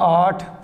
8,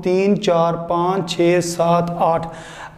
3, 4, 5, 6, 7, 8।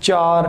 4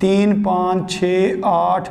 3, 5, 6, 8,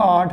8,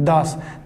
10।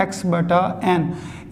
x/n।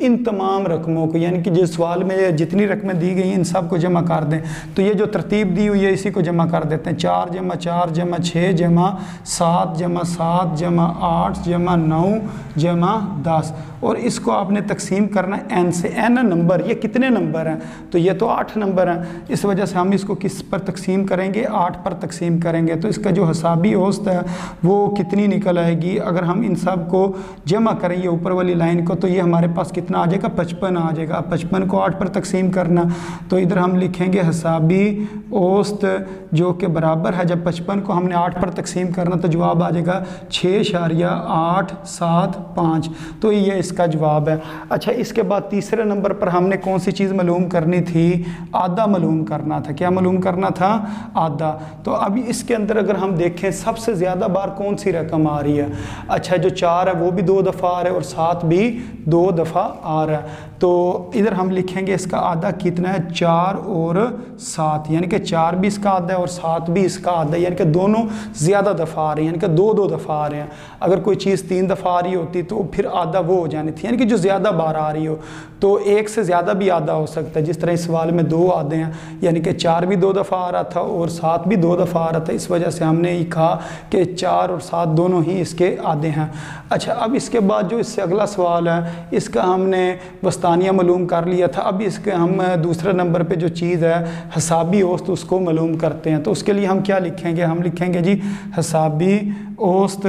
ان تمام رقموں کو، یعنی کہ جس سوال میں جتنی رقمیں دی گئی ہیں ان سب کو جمع کر دیں. تو یہ جو ترتیب دی ہوئی ہے اسی کو جمع کر دیتے ہیں. 4 جمع 4 جمع 6 جمع 7 جمع 7 جمع 8 جمع 9 جمع 10. اور اس کو آپ نے تقسیم کرنا ہے n سے. n نمبر، یہ کتنے نمبر ہیں؟ تو یہ تو 8 نمبر ہیں. اس وجہ سے ہم اس کو کس پر تقسیم کریں گے؟ 8 پر تقسیم کریں گے. تو اس کا جو حسابی اوسط ہے وہ کتنی نکل آئے گی؟ اگر ہم ان سب کو جمع کریں یہ اوپر والی لائن کو تو یہ ہمارے پاس کتنا آ جائے گا؟ 55 آ جائے گا. 55 کو 8 پر تقسیم کرنا تو ادھر ہم لکھیں گے حسابی اوسط جو کہ برابر ہے، جب 55 کو ہم نے 8 پر تقسیم کرنا تو جواب آ جائے گا 6.875. تو یہ اس کا جواب ہے. اچھا، اس کے بعد تیسرے نمبر پر ہم نے کون سی چیز معلوم کرنی تھی؟ آدھا معلوم کرنا تھا. کیا معلوم کرنا تھا؟ آدھا. تو ابھی اس کے اندر اگر ہم دیکھیں سب سے زیادہ بار کون سی رقم آ رہی ہے؟ اچھا، جو 4 ہے وہ بھی 2 دفعہ آ رہا ہے اور 7 بھی 2 دفعہ آ رہا ہے. تو ادھر ہم لکھیں گے اس کا آدھا کتنا ہے؟ 4 اور 7، یعنی کہ 4 بھی اس کا آدھا ہے اور 7 بھی اس کا آدھا ہے، یعنی کہ دونوں زیادہ دفعہ آ رہے ہیں، یعنی کہ 2 دفعہ آ رہے ہیں. اگر کوئی چیز 3 دفعہ آ رہی ہوتی تو پھر آدھا وہ ہو جانی تھی، یعنی کہ جو زیادہ بار آ رہی ہو. تو ایک سے زیادہ بھی آدھا ہو سکتا ہے، جس طرح اس سوال میں 2 آدھے ہیں، یعنی کہ 4 بھی 2 دفعہ آ رہا تھا اور 7 بھی 2 دفعہ آ رہا تھا. اس وجہ سے ہم نے یہ کہا کہ 4 اور 7 دونوں ہی اس کے آدھے ہیں. اچھا، اب اس کے بعد جو اس سے اگلا سوال ہے اس کا ہم نے وسطانیہ معلوم کر لیا تھا. اب اس کے ہم دوسرے نمبر پہ جو چیز ہے حسابی اوسط اس کو معلوم کرتے ہیں. تو اس کے لیے ہم کیا لکھیں گے؟ ہم لکھیں گے جی حسابی اوسط،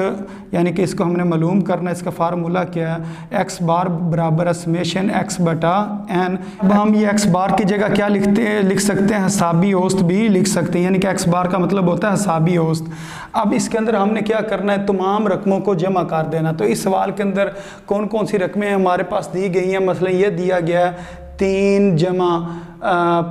یعنی کہ اس کو ہم نے معلوم کرنا ہے. اس کا فارمولہ کیا ہے؟ x بار برابر سمیشن x بٹا n. اب ہم یہ x بار کی جگہ کیا لکھ سکتے ہیں؟ حسابی اوسط بھی لکھ سکتے ہیں، یعنی کہ x بار کا مطلب ہوتا ہے حسابی اوسط. اب اس کے اندر ہم نے کیا کرنا ہے؟ تمام رقموں کو جمع کر دینا. تو اس سوال کے اندر کون کون سی رقمیں ہمارے پاس دی گئی ہیں؟ مثلا یہ دیا گیا ہے 3 جمع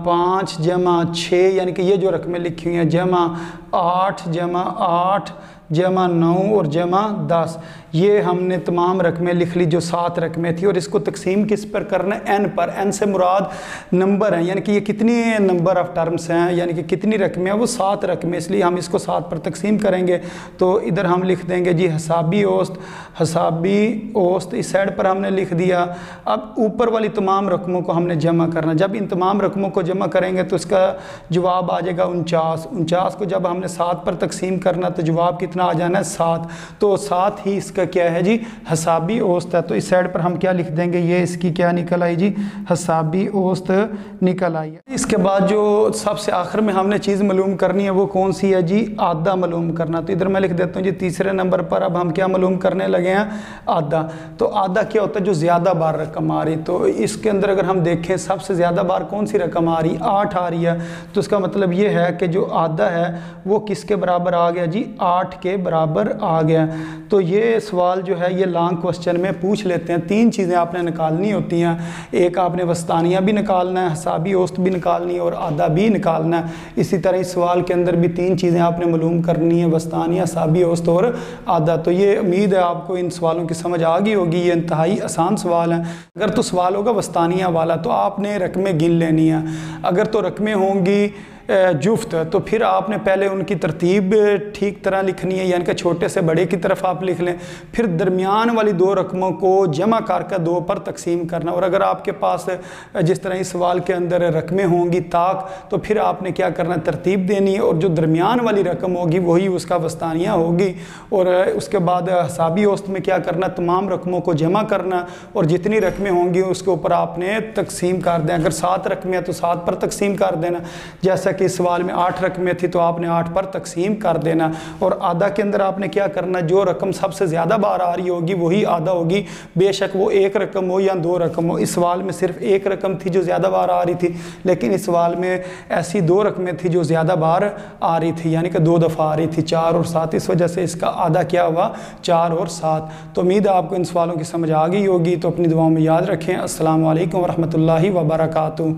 5 جمع 6، یعنی کہ یہ جو رقمیں لکھی ہوئی ہیں، جمع 8 جمع 8 جمع 9 اور جمع 10. یہ ہم نے تمام رقمیں لکھ لی جو 7 رقمیں تھی. اور اس کو تقسیم کس پر کرنا ہے؟ n پر. n سے مراد نمبر ہیں، یعنی کہ یہ کتنی نمبر آف ٹرمز ہیں، یعنی کہ کتنی رقمیں ہیں؟ وہ 7 رقمیں، اس لیے ہم اس کو 7 پر تقسیم کریں گے. تو ادھر ہم لکھ دیں گے جی حسابی اوسط. حسابی اوسط اس سائڈ پر ہم نے لکھ دیا. اب اوپر والی تمام رقموں کو ہم نے جمع کرنا. جب ان تمام رقموں کو جمع کریں گے تو اس کا جواب آ جائے گا 49. 49 کو جب ہم نے 7 پر تقسیم کرنا تو جواب کتنا آ جانا ہے؟ 7. تو 7 ہی اس کا کیا ہے جی؟ حسابی اوسط ہے. تو اس سائڈ پر ہم کیا لکھ دیں گے؟ یہ اس کی کیا نکل آئی جی؟ حسابی اوسط نکل آئی. اس کے بعد جو سب سے آخر میں ہم نے چیز معلوم کرنی ہے وہ کون سی ہے جی؟ آدھا معلوم کرنا. تو ادھر میں لکھ دیتا ہوں جی تیسرے نمبر پر اب ہم کیا معلوم کرنے لگے ہیں؟ آدھا. تو آدھا کیا ہوتا ہے؟ جو زیادہ بار رقم آ رہی. تو اس کے اندر اگر ہم دیکھیں سب سے زیادہ بار کون سی رقم آ رہی؟ 8 آ رہی ہے. تو اس کا مطلب یہ ہے کہ جو آدھا ہے وہ کس کے برابر آ گیا جی؟ 8 کے برابر آ گیا. تو یہ سوال جو ہے یہ لانگ کوسچن میں پوچھ لیتے ہیں. 3 چیزیں آپ نے نکالنی ہوتی ہیں. ایک آپ نے وسطانیہ بھی نکالنا ہے، حسابی اوسط بھی نکالنی ہے اور آدھا بھی نکالنا ہے. اسی طرح اس سوال کے اندر بھی 3 چیزیں آپ نے معلوم کرنی ہیں، وسطانیہ، حسابی اوسط اور آدھا. تو یہ امید ہے آپ کو ان سوالوں کی سمجھ آ گئی ہوگی. یہ انتہائی آسان سوال ہیں. اگر تو سوال ہوگا وسطانیہ والا تو آپ نے رقمیں گن لینی ہیں. اگر تو رقمیں ہوں گی جفت تو پھر آپ نے پہلے ان کی ترتیب ٹھیک طرح لکھنی ہے، یعنی کہ چھوٹے سے بڑے کی طرف آپ لکھ لیں. پھر درمیان والی 2 رقموں کو جمع کر کے 2 پر تقسیم کرنا. اور اگر آپ کے پاس جس طرح اس سوال کے اندر رقمیں ہوں گی طاق تو پھر آپ نے کیا کرنا ہے؟ ترتیب دینی ہے. اور جو درمیان والی رقم ہوگی وہی اس کا وسطانیہ ہوگی. اور اس کے بعد حسابی اوسط میں کیا کرنا؟ تمام رقموں کو جمع کرنا اور جتنی رقمیں ہوں گی اس کے اوپر آپ نے تقسیم کر دیں. اگر 7 رقمیں ہیں تو 7 پر تقسیم کر دینا. جیسا کہ اس سوال میں 8 رقمیں تھی تو آپ نے 8 پر تقسیم کر دینا. اور آدھا کے اندر آپ نے کیا کرنا؟ جو رقم سب سے زیادہ بار آ رہی ہوگی وہی آدھا ہوگی، بے شک وہ 1 رقم ہو یا 2 رقم ہو. اس سوال میں صرف 1 رقم تھی جو زیادہ بار آ رہی تھی، لیکن اس سوال میں ایسی 2 رقمیں تھی جو زیادہ بار آ رہی تھی، یعنی کہ 2 دفعہ آ رہی تھی، 4 اور 7. اس وجہ سے اس کا آدھا کیا ہوا؟ 4 اور 7. تو امید ہے آپ کو ان سوالوں کی سمجھ آ گئی ہوگی. تو اپنی دعاؤں میں یاد رکھیں. السلام علیکم ورحمۃ اللہ وبرکاتہ.